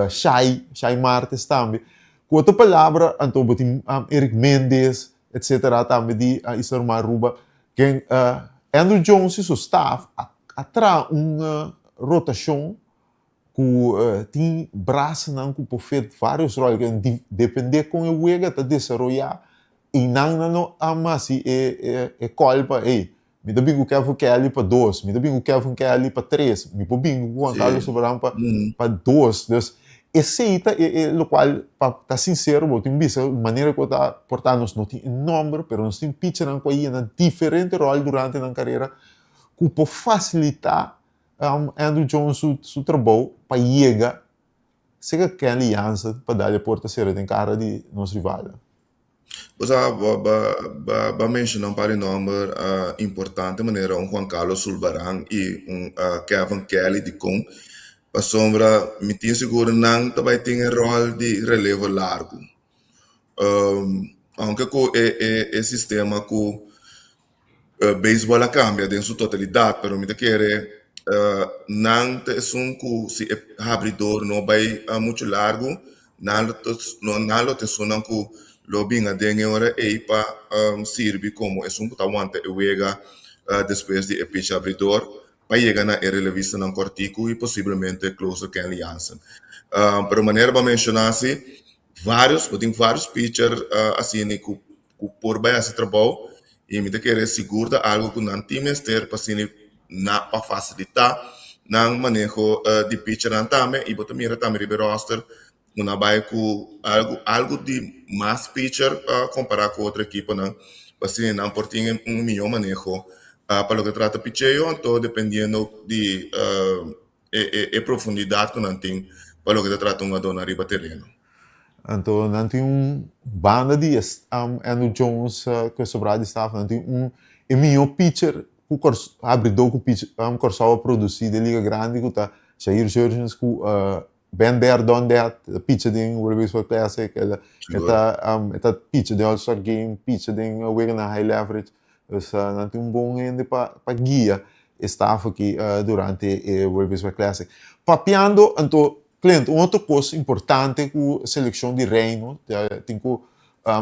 Shai Martes também. Com outra palavra, então, tem Eric Mendes, etc. também de Isar Maruba, que Andrew Jones e seu staff atrás uma rotação que tem braço não que pode fazer vários roles, que depender com o Wega está desenvolver e não assim é colpa aí. Me dá bingo Kevin Kelly para 2, me dá bingo Kevin Kelly para 3, me dá bingo Juan Carlos Soberano para 2. Então, esse aí é o qual, para estar sincero, eu tenho visto a maneira que eu estou portando, nós não tem número, mas nós temos pitcher que aí na diferente rol durante a carreira, que pode facilitar Andrew Jones seu trabalho para chegar, seja que a aliança para dar a porta-feira em cara de nosso rival. Você vai mencionar um par de nomes importantes, maneira Juan Carlos Sulbarang e Kevin Kelly de com a sombra me tinha seguro não vai ter um rol de relevo largo. Aunque com o sistema com beisebol cambia em sua totalidade, pero me quer não é um se abridor não vai muito largo, não te sonan com lobbying denge ora eipa sirve como es un aguante wega después de pitch abridor para llegar a relevista en cortico y posiblemente closer que alianza. Pero manera para mencionar así, tem vários pitchers assim que por bem esse trabalho e me querer segura algo que não tem mestre para assim para facilitar não manejo de pitcher também e botar mira também de roster uma vai com algo de mais pitcher comparar com outra equipe não assim não por ter melhor manejo para o que trata pitcheio então dependendo de profundidade que não tem para o que trata dona riba terreno. Então, não tem banda de Andrew Jones que sobrar de staff, não tem melhor pitcher que abridor que pitcher começou a produzir de liga grande que tá Jair Jurgens que been there, done that, pitcher de World Baseball Classic, eta pitcher de All-Star Game, pitcher de Wigan High Leverage. Dus não tem bom ende para guia staff aqui durante o World Baseball Classic. Papiando, então, cliente, outra coisa importante com a seleção de reino, tem que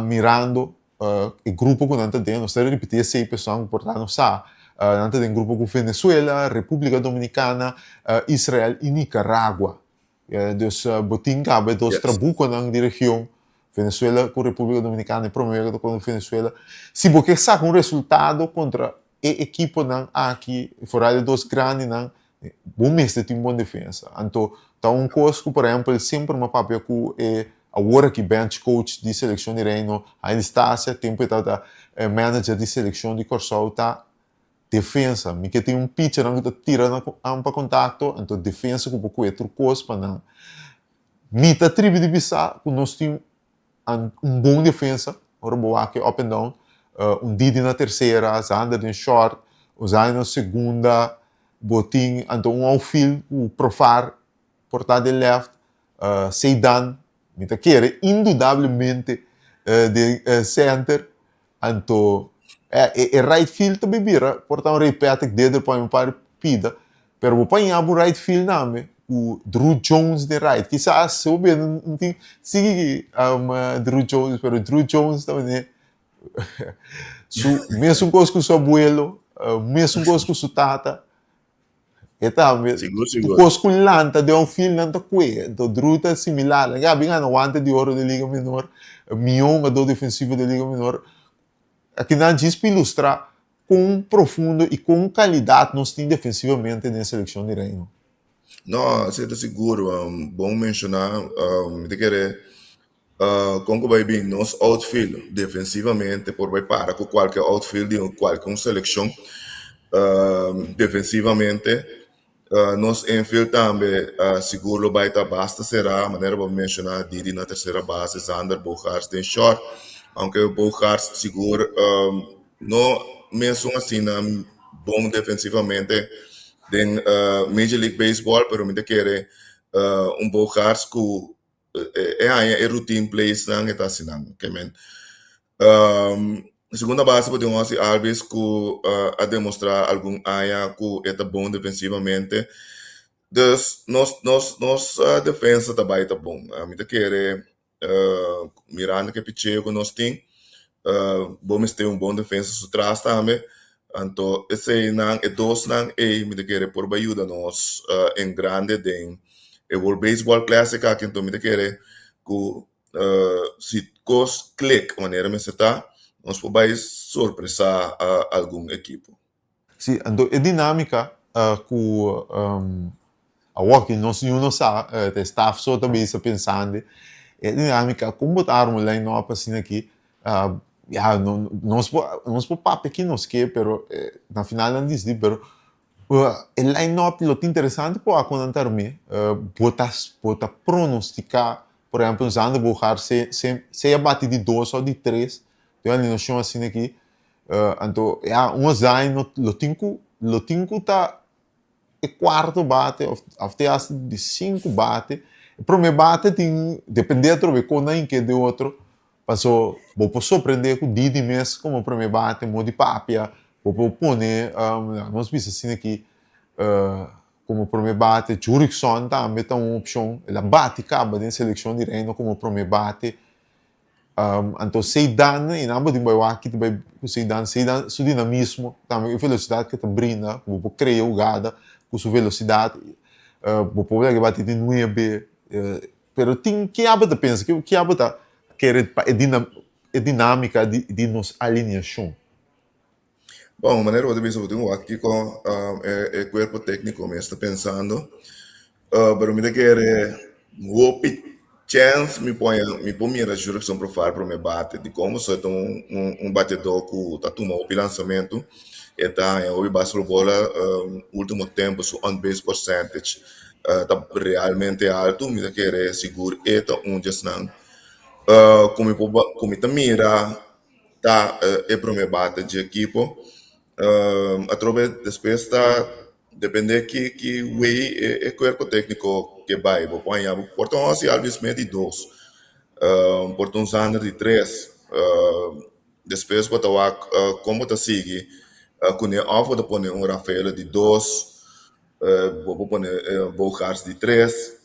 mirando o grupo que nós temos, nós temos repetir 6 pessoas importantes, nós temos um grupo com Venezuela, República Dominicana, Israel e Nicarágua. Dus botin cabe dos trabuco na região Venezuela com República Dominicana e promover com Venezuela. Se você saca resultado contra a equipe aqui, fora de dos grandes, bom mestre tem boa defesa. Então, tá coisa que, por exemplo, sempre uma papel que agora que bench coach de seleção de Reino, ainda está a tempo está manager de seleção de Corsol, tá defesa, me que tem pitcher que está tirando para contato, então defesa com pouco outro coisa para não. Mita tribo de Bissau, que nós temos bom defesa, ora boa que up and down, Didi na terceira, Zander em short, o Zayn na segunda, Botin, então outfield, o Profar, portar de left, Seidan, mita querer indudablemente de center, então right field também vira, portar repete que dentro para um par pida, pero vou apanhar o right field name, o Drew Jones de right, quizás se eu não tem sigue Drew Jones, pero Drew Jones também mesmo coisa com seu abuelo, mesmo coisa com sua tata, Seguro, seguro. coisa com lanta de filho lanta que, do Drew tá similar, já bem na guante de ouro da liga menor, Mion do defensivo da liga menor, aqui não diz para ilustrar quão profundo e quão qualidade nós temos defensivamente na seleção de Reino. Não, você está seguro. Bom mencionar, de querer, como vai bem, nosso outfield, defensivamente, por vai para com qualquer outfield ou qualquer seleção, defensivamente, nos infield também, seguro vai estar basta será, a maneira para mencionar, Didi na terceira base, Zander, Bogarts, den short, aunque Bogarts seguro, não mesmo assim, bom defensivamente, den Major League Baseball, pero me querer Bogarts que é routine plays nang eta sinang, kemen. Segunda base podemos assim Alves que a demonstrar algum área que é bom defensivamente. Dus nos defesa também tá bom. Me querer mirando que picheo que nós tem, vamos ter bom defesa por trás também. Então esse nang dois nang me querer por ajuda nós em grande den o World Baseball Classic aqui então me querer que se cos click maneira me está nós podemos surpresa a algum equipo. Sim, então é dinâmica que a walking nós não sabe, o staff só também está pensando, é dinâmica como botar um line-up assim aqui, nós podemos papel aqui nós quer, pero na final não diz, pero o line-up lo interessante pode acontecer bota pronosticar, por exemplo, usando o Bogar se bate de 2 ou de 3, tem uma noção assim aqui, então um design lo tinco tá e quarto bate, até de 5 bate, o primeiro bate tem depender de como em que de outro, passou vou surpreender com Didi mesmo como o primeiro bate, de papia, vou pôr nós vimos assim aqui como primeiro bate, Jurickson também tá uma opção, ela bate acaba de seleção de Reino como primeiro bate, então Seidan e não pode baixar aqui também com Seidan seu dinamismo, também a velocidade que te brinda, vou criar jogada com sua velocidade, vou poder bater de 9, pero tem que abata pensa que abata querer é dinâmica de nos alinhação. Bom, maneira outra vez eu tenho aqui com o corpo técnico me está pensando, pero me querer chance me põe a jurisdição para falar para o meu bate de como só um batedor que está tomando o lançamento e tá em o base bola último tempo o on base percentage está realmente alto me querer seguro e tá just não como tá mira tá é para o meu bate de equipo através depois tá depende que way é corpo técnico que vai, vou pôr portão assim Alves de 2, portão Zander de 3, depois vou dar como tá sigue, quando eu vou pôr Rafael de 2, vou pôr Bogarts de 3,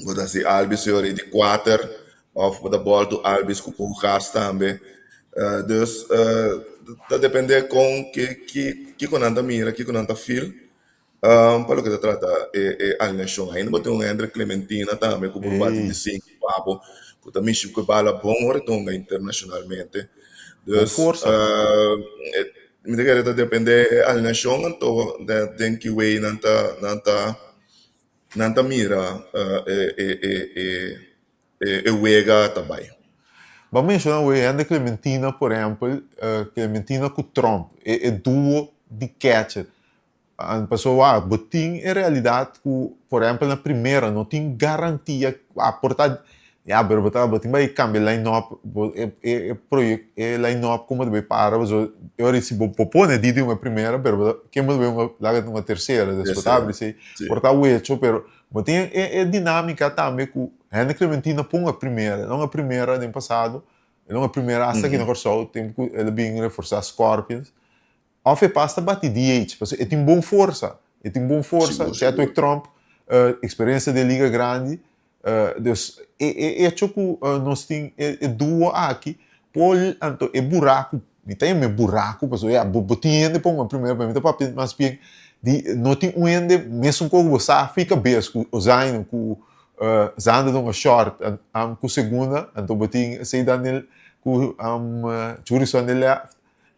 vou dar assim Alves de 4, vou dar bola do Alves com Bogarts também, dus tá depender com que quando mira, que quando feel. Para o que se trata é alinhação ainda mas tem um André Clementina também com o bate de 5 papo que também que bala bom retorno internacionalmente dus me quer depender alinhação então tem que ver nanta mira juega também. Vamos mencionar o Ana Clementina, por exemplo, Clementina com Trump, é duo de catcher. A pessoa, botim em realidade, por exemplo, na primeira, não tem garantia, a porta, botim vai cambiar line-up, line-up como deve para, eu recebi popone de uma primeira, pero que me deve uma terceira, depois abre se porta o hecho, pero botim é dinâmica também com Ana Clementina põe a primeira, não a primeira do passado, não a primeira hasta que não cortou, tem que ele bem reforçar Scorpions. Of é pasta bate DH, porque ele tem boa força, certo? O Trump, experiência de liga grande, dus é que nós temos duas aqui, por então é buraco, me tem buraco, porque é botinha de pôr a primeira, para mim tá mais bem, não tem ende mesmo com o fica bem, com o zaino, com zanda de uma short, com segunda, então botinha sei Daniel, com Jurison de left,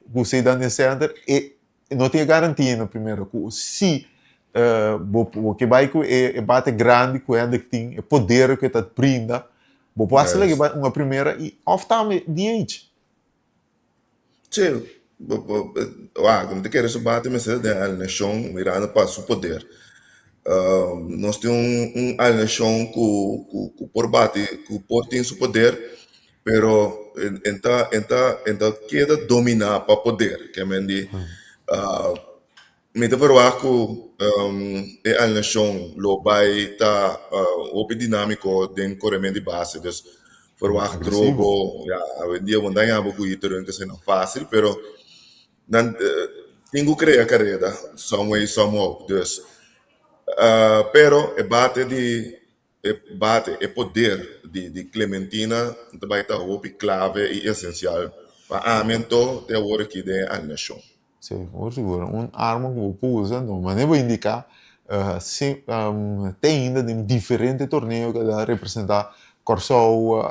você dá no center e não tem garantia na primeira. Se o que vai com é bate grande com ele que tem poder que está brinda, vou passar lá que vai uma primeira e off time DH. Sim, como te queres bate mas é da nação mirando para o poder. Nós temos nação que por bate, que por tem seu poder. Pero enta queda dominar para poder, que me di me te verwaku e al nation lo bai ta opi dinâmico den corremento de base, dus verwacht drogo, ja, hoje em dia vão dar algo que isso não é fácil, pero dan tenho crea carreira, somehow, dus pero e bate e poder de Clementina vai estar clave e essencial para aumento de agora que de a nação. Sim, uma arma que você usa, mas nem vou indicar, tem ainda um diferente torneio que representa Corsou,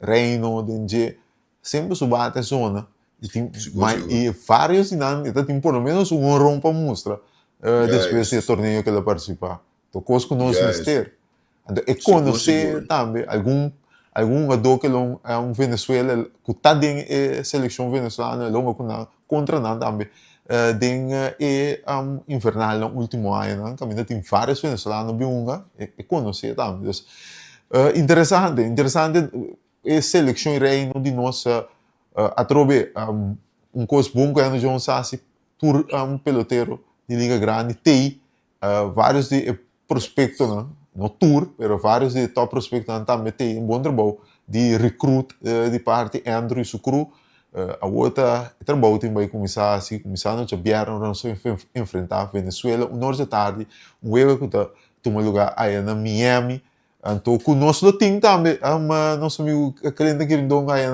Reino, DNG, sempre se bate zona. E vários dinâmicos, tem pelo menos rompa mostra depois do torneio que ele participa. Então, coisa que nós mistério. E conhecer também algum jogador que é Venezuela, que está dentro da seleção venezuelana, contra nada também, dentro invernal no último ano, também tem vários venezuelanos e conhecer também. Interessante a seleção reino de nós a trobe coisa bom que a João Sassi, peloteiro de liga grande, tem vários de prospectos, no tour, pero vários de top prospectos também têm bom trabalho de recruit de parte Andrew e seu crew. A outra trabalho também começar no vieram nós enfrentar Venezuela, hoje de tarde, jogo que toma lugar aí na Miami. Então, conosco tem também, nosso amigo cliente que não aí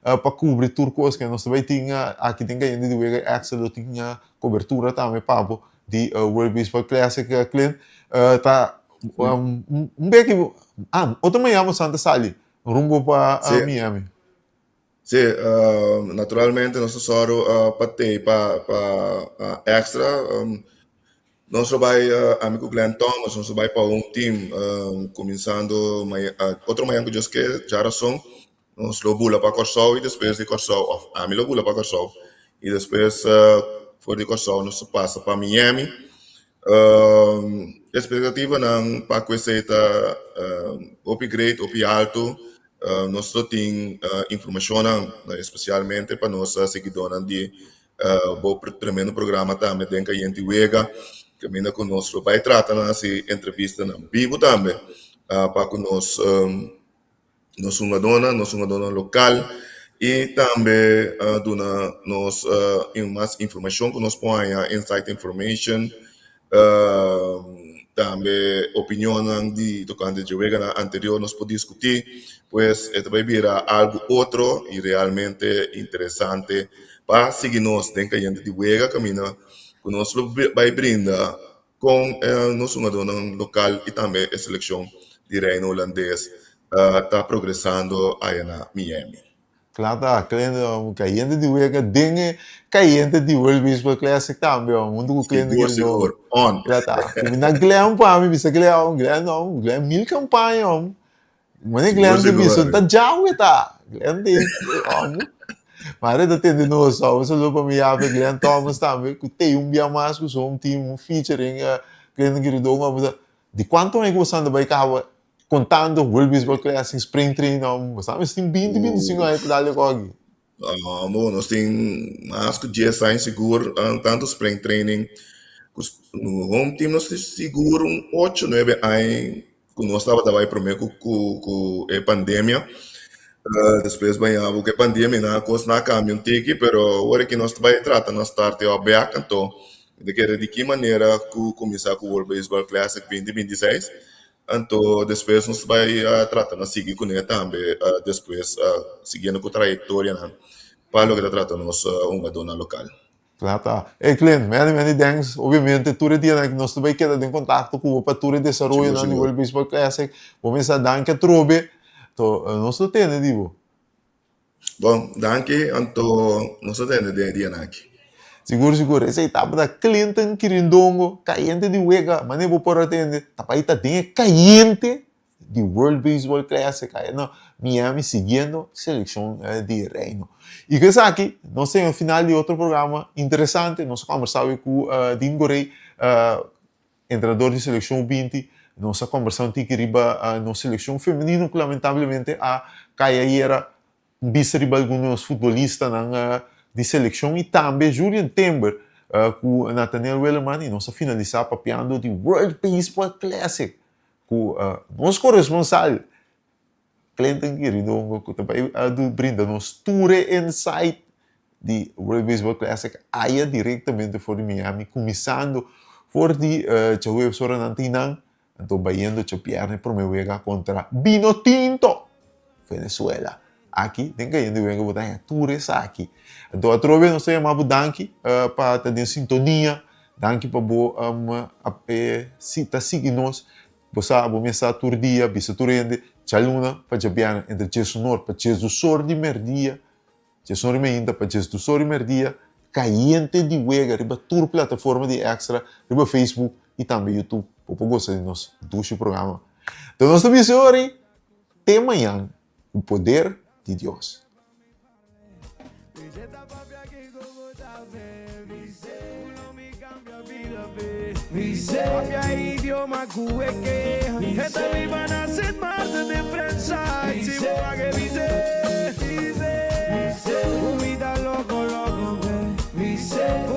para cobrir turcos que nós também tinha aqui tem ainda de jogo Excel tinha cobertura também papo de World Baseball Classic cliente tá beco, outro manhã vamos Santa Sali, rumbo para Miami. Sim, naturalmente nós só para extra, nós vai amigo Glenn Thomas, nós vai para time começando outro manhã que eu que já são nós lo bula para Corsou e depois de Corsou, me lo bula para Corsou e depois for de Corsou nós passa para Miami. Expectativa ng pagkweseta upgrade, upi alto, nós temos informação especialmente para nós seguidores de tremendo programa também tem que a gente vega caminha conosco vai tratar nessa entrevista na vivo também para conosco nós uma dona local e também dona nós mais informação que nós põe insight information também opinião de tocante de vega anterior nós podemos discutir, pues vai virar algo outro e realmente interessante para seguir-nos dentro da gente de vega caminho conosco vai brindar com nosso dona local e também a seleção de reino holandês está progressando aí na Miami. Claro, cliente de vega dengue cliente de World Baseball Classic também, mundo cliente que Seguro, on. Já tá. Na Gleam para mim, bisa Gleam mil campanha, Mane Glenn de Siguro. biso, ta jawe ta. Glenn de, Mare da tende no so, so lupa mi ave Glenn Thomas também, que tem bia mais que um team featuring Glenn Giridongo, de quanto é que você anda vai cá contando World Baseball Classic, Spring Training, sabe, tem 25 aí para dar aqui. Bom, nós temos mais que 10 anos seguro, tanto spring training, no home team nós temos seguro 8, 9 anos, que nós estava trabalhando primeiro com a pandemia, depois banhava que a pandemia na coisa na caminho tiki, pero agora que nós vai tratar nós start a back então de que maneira que começar com o World Baseball Classic 2026, então depois nós vai tratar nós seguir com ele também, depois seguindo com a trajetória para o que trata nós uma dona local. Claro. Glenn, many thanks. Obviamente, tu dia que nós também queda em contato com o para tu desenvolver no World Baseball Classic, vamos a dar que trobe. To nós não tem, digo. Bom, danke, então nós temos de dia aqui. Seguro. Essa etapa da Clinton Quirindongo, caiente de Uega, mas nem vou por atender. Tapaita tem caiente de World Baseball Classic, no Miami, seguindo seleção de Reino. E que aqui, nós temos no final de outro programa interessante, nós conversamos com Dean Gorey, treinador de seleção 20, nós conversamos com riba na seleção feminina, que lamentavelmente a caia biseriba alguns futebolistas de seleção e também Julian Timber com Nathaniel Wellerman e nós finalizar papeando de World Baseball Classic com nosso corresponsal Clinton Quirindongo que também brinda-nos tour insight de World Baseball Classic aí diretamente for de Miami começando for de Chauve Soranantinang então baiando Chopierne Promeuega contra Vino Tinto Venezuela. Aqui, tem que ir de botar tour aqui. Então, a trove nós chamamos Danke para estar em sintonia. Danke para cita seguir-nos. Você vai começar a tour dia, bisa turende, chaluna para jabiana entre Jesus para Jesus Sor de merdia, Jesus Nor meinta para Jesus Sor de merdia, caiente de wega, riba tour plataforma de extra, riba Facebook e também YouTube. Para gostar de nós, do programa. Então, nós estamos hoje, até amanhã, o poder de Deus. Cambia idioma cueque, esta viva nace más de diferencia. Si voy a dice, umida loco,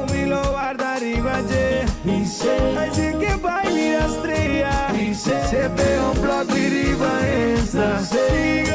umilo guarda arriba, así que baila estrella, se ve un blog y riba esta.